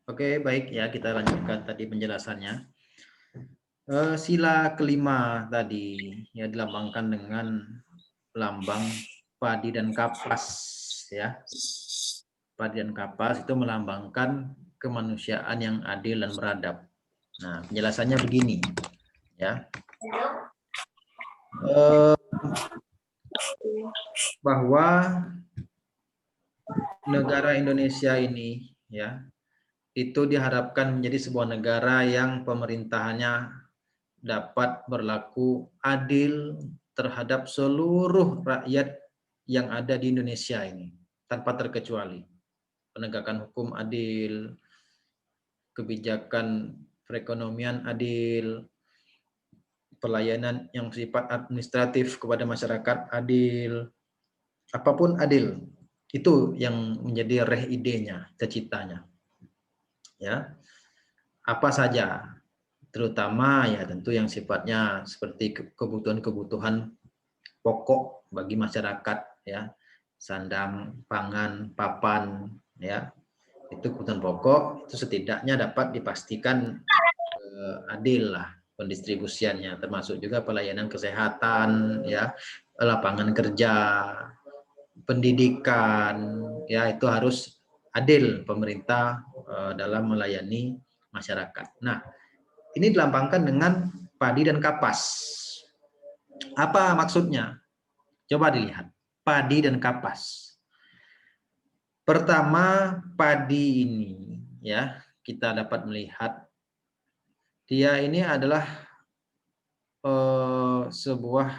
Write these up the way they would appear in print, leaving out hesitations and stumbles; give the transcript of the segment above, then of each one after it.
Oke, baik ya, kita lanjutkan tadi penjelasannya. Sila kelima tadi ya dilambangkan dengan lambang padi dan kapas ya. Padi dan kapas itu melambangkan kemanusiaan yang adil dan beradab. Nah, penjelasannya begini ya. Bahwa negara Indonesia ini ya itu diharapkan menjadi sebuah negara yang pemerintahannya dapat berlaku adil terhadap seluruh rakyat yang ada di Indonesia ini tanpa terkecuali. Penegakan hukum adil, kebijakan perekonomian adil, pelayanan yang bersifat administratif kepada masyarakat adil, apapun adil. Itu yang menjadi idenya, cita-citanya. Ya. Apa saja, terutama ya tentu yang sifatnya seperti kebutuhan-kebutuhan pokok bagi masyarakat ya, sandang, pangan, papan ya. Itu kebutuhan pokok, itu setidaknya dapat dipastikan adil lah pendistribusiannya, termasuk juga pelayanan kesehatan ya, lapangan kerja, pendidikan ya, itu harus adil pemerintah dalam melayani masyarakat. Nah, ini dilambangkan dengan padi dan kapas. Apa maksudnya? Coba dilihat. Padi dan kapas. Pertama, padi ini ya, kita dapat melihat dia ini adalah sebuah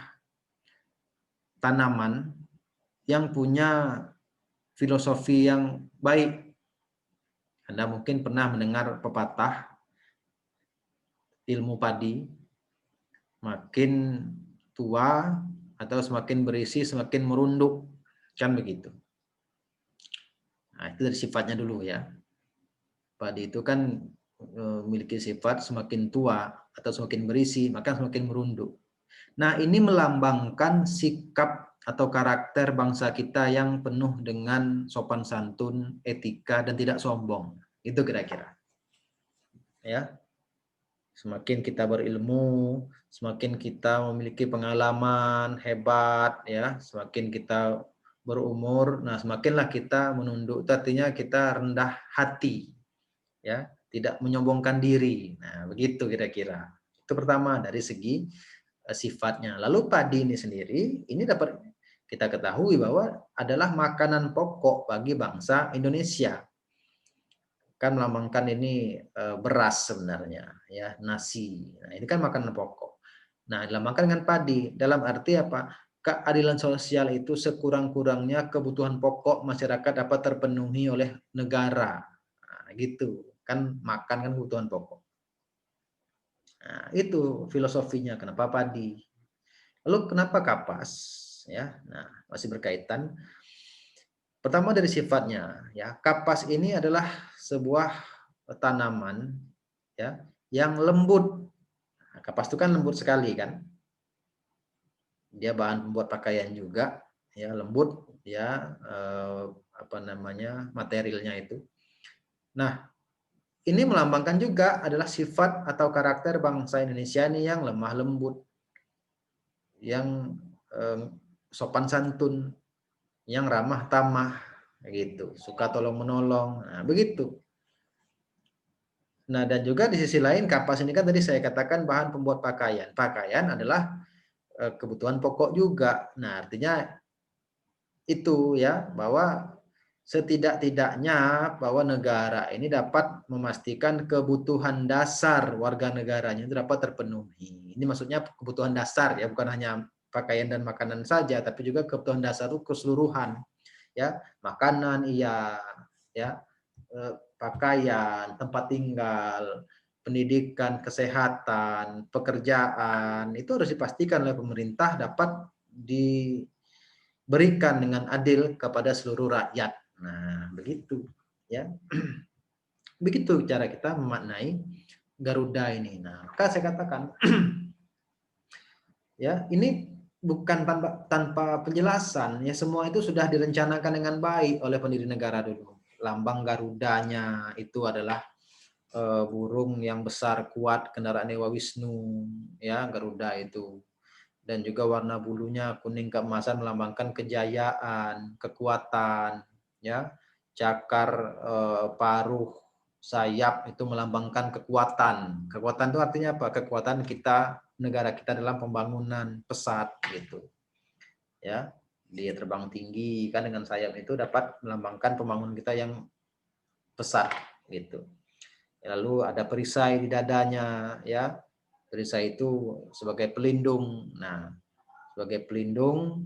tanaman yang punya filosofi yang baik. Anda mungkin pernah mendengar pepatah ilmu padi, makin tua atau semakin berisi semakin merunduk, kan begitu. Nah, itu dari sifatnya dulu ya. Padi itu kan memiliki sifat semakin tua atau semakin berisi, maka semakin merunduk. Nah, ini melambangkan sikap atau karakter bangsa kita yang penuh dengan sopan santun, etika, dan tidak sombong. Itu kira-kira. Ya. Semakin kita berilmu, semakin kita memiliki pengalaman hebat, ya, semakin kita berumur, nah semakinlah kita menunduk, artinya kita rendah hati, ya, tidak menyombongkan diri. Nah, begitu kira-kira. Itu pertama dari segi sifatnya. Lalu padi ini sendiri, ini dapat kita ketahui bahwa adalah makanan pokok bagi bangsa Indonesia. Kan melambangkan ini beras sebenarnya, ya, nasi. Nah, ini kan makanan pokok. Nah, dilambangkan dengan padi. Dalam arti apa? Keadilan sosial itu sekurang-kurangnya kebutuhan pokok masyarakat dapat terpenuhi oleh negara. Nah, gitu. Kan makan kan kebutuhan pokok. Nah, itu filosofinya kenapa padi. Lalu kenapa kapas? Ya, nah masih berkaitan. Pertama dari sifatnya, ya, kapas ini adalah sebuah tanaman ya yang lembut. Nah, kapas itu kan lembut sekali kan. Dia bahan pembuat pakaian juga, ya lembut, ya apa namanya materialnya itu. Nah, ini melambangkan juga adalah sifat atau karakter bangsa Indonesia ini yang lemah lembut, yang sopan santun, yang ramah tamah, gitu, suka tolong menolong, nah begitu. Nah, dan juga di sisi lain kapas ini kan tadi saya katakan bahan pembuat pakaian. Pakaian adalah kebutuhan pokok juga. Nah, artinya itu ya bahwa setidak-tidaknya bahwa negara ini dapat memastikan kebutuhan dasar warga negaranya itu dapat terpenuhi. Ini maksudnya kebutuhan dasar ya, bukan hanya pakaian dan makanan saja, tapi juga kebutuhan dasar itu keseluruhan. Ya, makanan iya, ya, pakaian, tempat tinggal, pendidikan, kesehatan, pekerjaan, itu harus dipastikan oleh pemerintah dapat diberikan dengan adil kepada seluruh rakyat. Nah, begitu ya. Begitu cara kita memaknai Garuda ini. Nah, maka saya katakan ya, ini bukan tanpa penjelasan ya, semua itu sudah direncanakan dengan baik oleh pendiri negara dulu. Lambang Garudanya itu adalah burung yang besar kuat, kendaraan Dewa Wisnu, ya Garuda itu. Dan juga warna bulunya kuning keemasan melambangkan kejayaan, kekuatan, ya. Cakar paruh sayap itu melambangkan kekuatan. Kekuatan itu artinya apa? Kekuatan kita, negara kita dalam pembangunan pesat gitu. Ya, dia terbang tinggi kan dengan sayap itu dapat melambangkan pembangunan kita yang pesat gitu. Lalu ada perisai di dadanya, ya. Perisai itu sebagai pelindung. Nah, sebagai pelindung,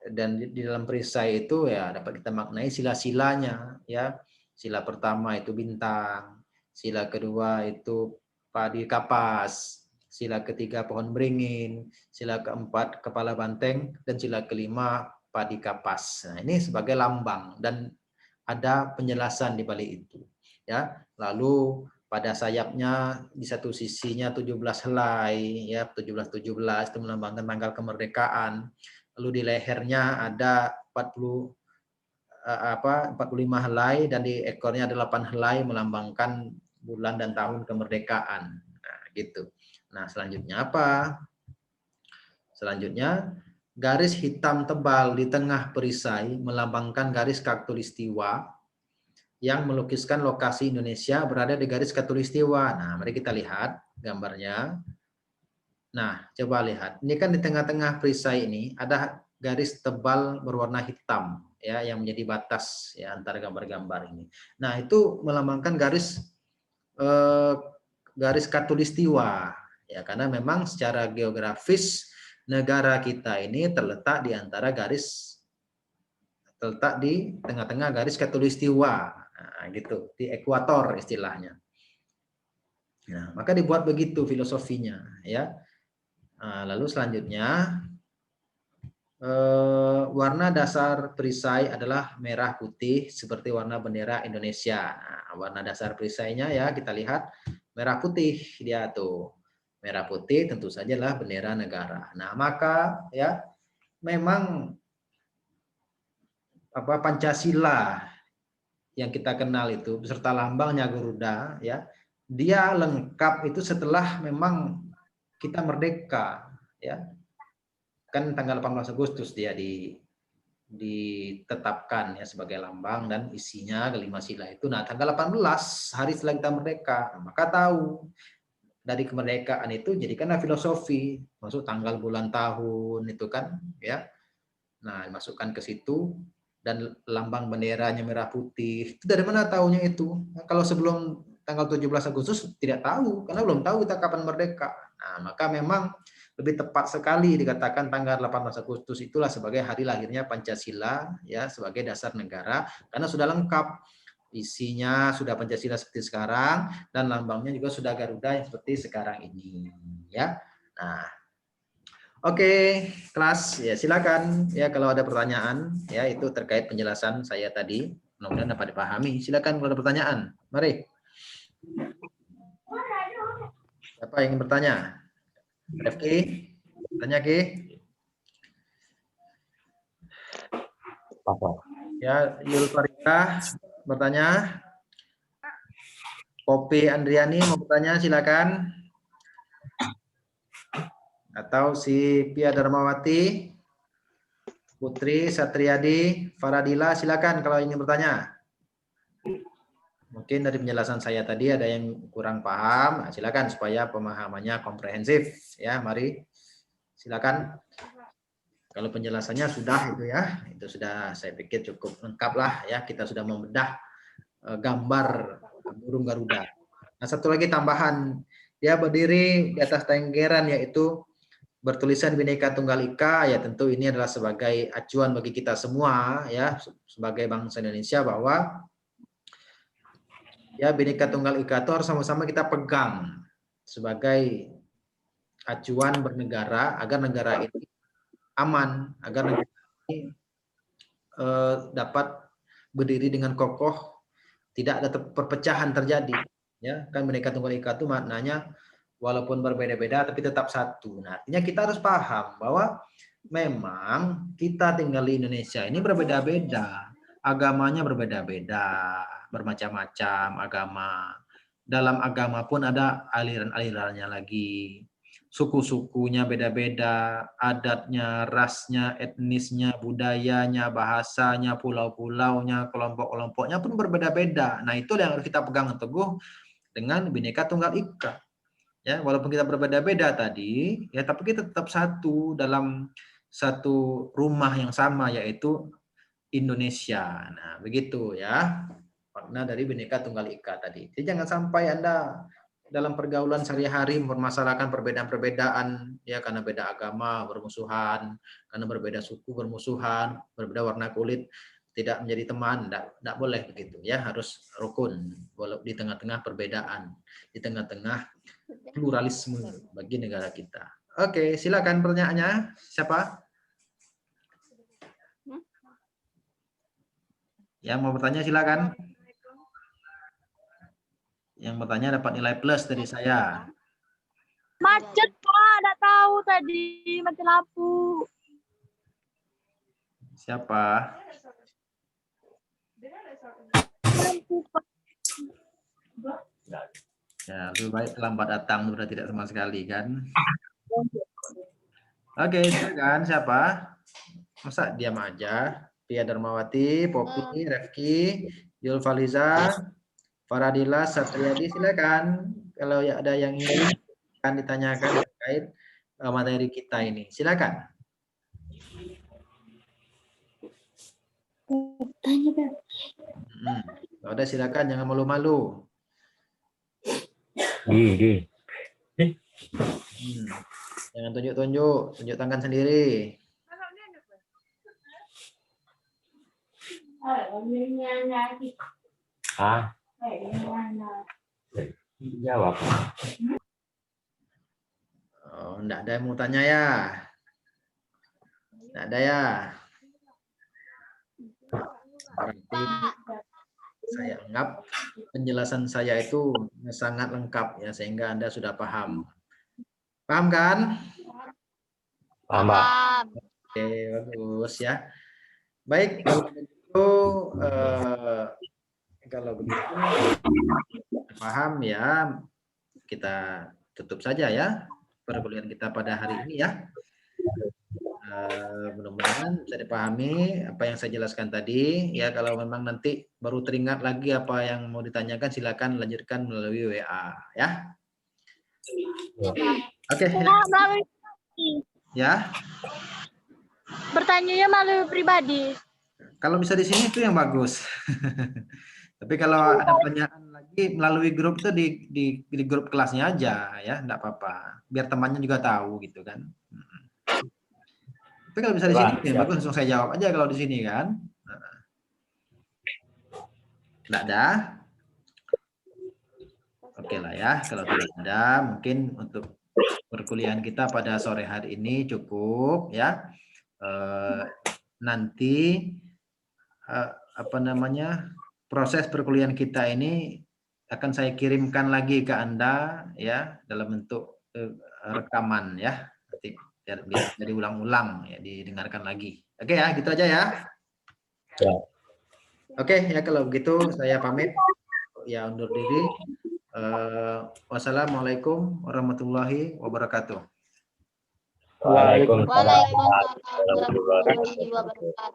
dan di dalam perisai itu ya dapat kita maknai sila-silanya, ya. Sila pertama itu bintang, sila kedua itu padi kapas, sila ketiga pohon beringin, sila keempat kepala banteng, dan sila kelima padi kapas. Nah, ini sebagai lambang dan ada penjelasan di balik itu, ya. Lalu pada sayapnya di satu sisinya 17 helai, ya, 17 itu melambangkan tanggal kemerdekaan. Lalu di lehernya ada 45 helai, dan di ekornya ada 8 helai melambangkan bulan dan tahun kemerdekaan. Nah, gitu. Nah, selanjutnya apa? Selanjutnya garis hitam tebal di tengah perisai melambangkan garis khatulistiwa yang melukiskan lokasi Indonesia berada di garis khatulistiwa. Nah, mari kita lihat gambarnya. Nah, coba lihat. Ini kan di tengah-tengah perisai ini ada garis tebal berwarna hitam, ya, yang menjadi batas ya antara gambar-gambar ini. Nah, itu melambangkan garis garis khatulistiwa, ya, karena memang secara geografis negara kita ini terletak di tengah-tengah garis khatulistiwa. Nah, gitu, di ekuator istilahnya. Nah, maka dibuat begitu filosofinya, ya. Nah, lalu selanjutnya warna dasar perisai adalah merah putih seperti warna bendera Indonesia. Nah, warna dasar perisainya ya kita lihat merah putih dia tuh. Merah putih tentu saja lah bendera negara. Nah, maka ya memang Pancasila yang kita kenal itu beserta lambangnya Garuda, ya, dia lengkap itu setelah memang kita merdeka, ya. Kan tanggal 18 Agustus dia ditetapkan ya sebagai lambang dan isinya kelima sila itu. Nah, tanggal 18 hari setelah kita merdeka, maka tahu dari kemerdekaan itu jadikanlah filosofi, masuk tanggal bulan tahun itu kan, ya. Nah, masukkan ke situ. Dan lambang benderanya merah putih. Itu dari mana tahunya itu? Nah, kalau sebelum tanggal 17 Agustus tidak tahu, karena belum tahu kita kapan merdeka. Nah, maka memang lebih tepat sekali dikatakan tanggal 18 Agustus itulah sebagai hari lahirnya Pancasila, ya, sebagai dasar negara, karena sudah lengkap. Isinya sudah Pancasila seperti sekarang, dan lambangnya juga sudah Garuda yang seperti sekarang ini, ya. Nah, oke, kelas ya silakan ya kalau ada pertanyaan ya itu terkait penjelasan saya tadi, mudah-mudahan dapat dipahami. Silakan kalau ada pertanyaan. Mari. Siapa yang ingin bertanya? Rifki, tanya Ki. Ya, Yul Farika bertanya. Kopi Andriani mau bertanya silakan. Atau si Pia Darmawati, Putri Satriadi, Faradila, silakan kalau ingin bertanya. Mungkin dari penjelasan saya tadi ada yang kurang paham, nah, silakan supaya pemahamannya komprehensif ya. Mari silakan. Kalau penjelasannya sudah itu ya, itu sudah saya pikir cukup lengkap lah ya. Kita sudah membedah gambar burung Garuda. Nah, satu lagi tambahan, dia berdiri di atas tenggeran yaitu bertulisan Bhinneka Tunggal Ika, ya tentu ini adalah sebagai acuan bagi kita semua ya sebagai bangsa Indonesia bahwa ya Bhinneka Tunggal Ika itu harus sama-sama kita pegang sebagai acuan bernegara agar negara ini aman, agar negara ini dapat berdiri dengan kokoh, tidak ada perpecahan terjadi. Ya, kan Bhinneka Tunggal Ika itu maknanya walaupun berbeda-beda tapi tetap satu. Nah, artinya kita harus paham bahwa memang kita tinggal di Indonesia ini berbeda-beda, agamanya berbeda-beda, bermacam-macam agama. dalam agama pun ada aliran-alirannya lagi. Suku-sukunya beda-beda, adatnya, rasnya, etnisnya, budayanya, bahasanya, pulau-pulaunya, kelompok-kelompoknya pun berbeda-beda. Nah, itu yang harus kita pegang teguh dengan Bhinneka Tunggal Ika. Ya, walaupun kita berbeda-beda tadi, ya tapi kita tetap satu dalam satu rumah yang sama, yaitu Indonesia. Nah, begitu ya makna dari Bhinneka Tunggal Ika tadi. Jadi jangan sampai Anda dalam pergaulan sehari-hari mempermasalahkan perbedaan-perbedaan ya, karena beda agama bermusuhan, karena berbeda suku bermusuhan, berbeda warna kulit tidak menjadi teman. Tidak boleh begitu ya, harus rukun walau di tengah-tengah perbedaan, di tengah-tengah pluralisme bagi negara kita. Oke, silakan pertanyaannya. Siapa? Yang mau bertanya silakan. Yang bertanya dapat nilai plus dari saya. Macet Pak, nggak tahu tadi mati lampu. Siapa? Lampu Pak. Ya, lebih baik terlambat datang sudah tidak sama sekali kan. Oke, silakan siapa? Masa diam aja? Pia Darmawati, Poppy, Refki, Yulfaliza, Faradila, Satriadi, silakan. Kalau ya ada yang ingin akan ditanyakan terkait materi kita ini, silakan. Kalau ada silakan, jangan malu-malu. Jangan tunjuk-tunjuk, tunjuk tangan sendiri. Jawab. Oh, enggak ada yang mau tanya ya? Enggak ada ya? Berarti saya anggap penjelasan saya itu sangat lengkap ya, sehingga Anda sudah paham. Paham kan? Paham. Oke, bagus ya. Baik, kalau begitu paham ya, kita tutup saja ya perkuliahan kita pada hari ini ya. Mudah-mudahan bisa dipahami apa yang saya jelaskan tadi ya. Kalau memang nanti baru teringat lagi apa yang mau ditanyakan, silakan lanjutkan melalui WA ya. Oke. Ya. Bertanyanya melalui pribadi. Kalau bisa di sini itu yang bagus. Tapi kalau ada pertanyaan lagi melalui grup itu di grup kelasnya aja ya, enggak apa-apa. Biar temannya juga tahu gitu kan. Tapi kalau bisa di sini ya bagus, langsung saya jawab aja kalau di sini kan. Enggak ada. Oke lah ya, kalau tidak ada mungkin untuk perkuliahan kita pada sore hari ini cukup ya. Nanti proses perkuliahan kita ini akan saya kirimkan lagi ke Anda ya dalam bentuk rekaman ya. Nanti biar diulang-ulang ya, didengarkan lagi. Oke ya, gitu aja ya. Ya. Oke ya, kalau begitu saya pamit ya, undur diri. Wassalamualaikum warahmatullahi wabarakatuh. Waalaikumsalam warahmatullahi wabarakatuh.